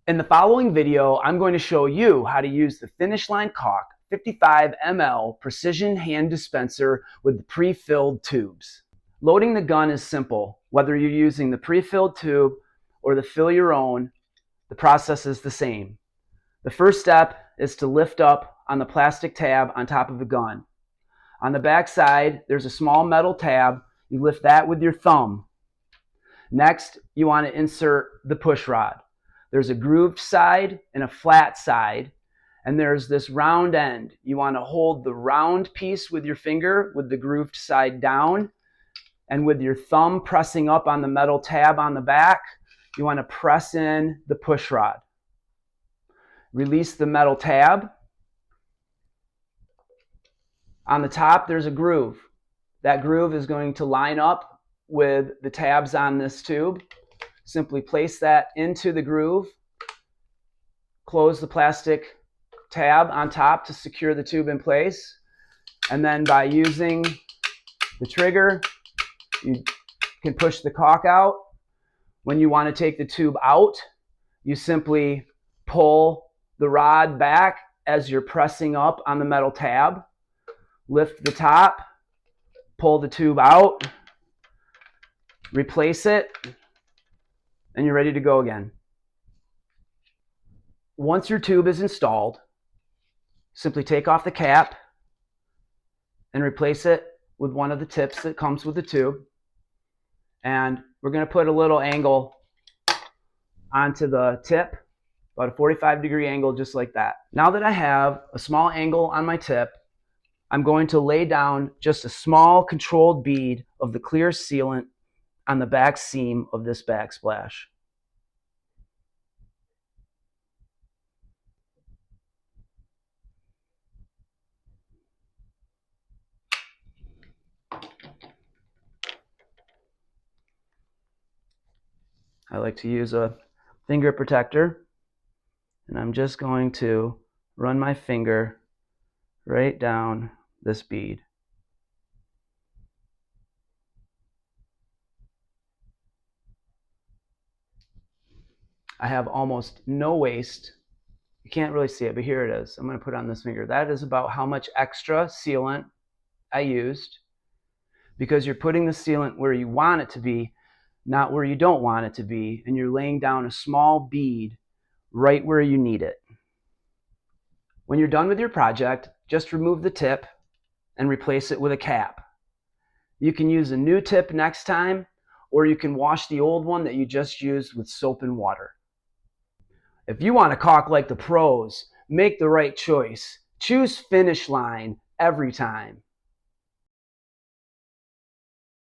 In the following video, I'm going to show you how to use the Finish Line Caulk 55mL Precision Hand Dispenser with the pre-filled tubes. Loading the gun is simple. Whether you're using the pre-filled tube or the fill your own, the process is the same. The first step is to lift up on the plastic tab on top of the gun. On the back side, there's a small metal tab. You lift that with your thumb. Next, you want to insert the push rod. There's a grooved side and a flat side, and there's this round end. You want to hold the round piece with your finger with the grooved side down, and with your thumb pressing up on the metal tab on the back, you want to press in the push rod. Release the metal tab. On the top, there's a groove. That groove is going to line up with the tabs on this tube. Simply place that into the groove, close the plastic tab on top to secure the tube in place, and then by using the trigger, you can push the caulk out. When you want to take the tube out, you simply pull the rod back as you're pressing up on the metal tab, lift the top, pull the tube out, replace it, and you're ready to go again. Once your tube is installed, simply take off the cap and replace it with one of the tips that comes with the tube. And we're going to put a little angle onto the tip, about a 45-degree angle, just like that. Now that I have a small angle on my tip, I'm going to lay down just a small controlled bead of the clear sealant on the back seam of this backsplash. I like to use a finger protector, and I'm just going to run my finger right down this bead. I have almost no waste. You can't really see it, but here it is. I'm going to put it on this finger. That is about how much extra sealant I used, because you're putting the sealant where you want it to be, not where you don't want it to be, and you're laying down a small bead right where you need it. When you're done with your project, just remove the tip and replace it with a cap. You can use a new tip next time, or you can wash the old one that you just used with soap and water. If you want to caulk like the pros, make the right choice. Choose Finish Line every time.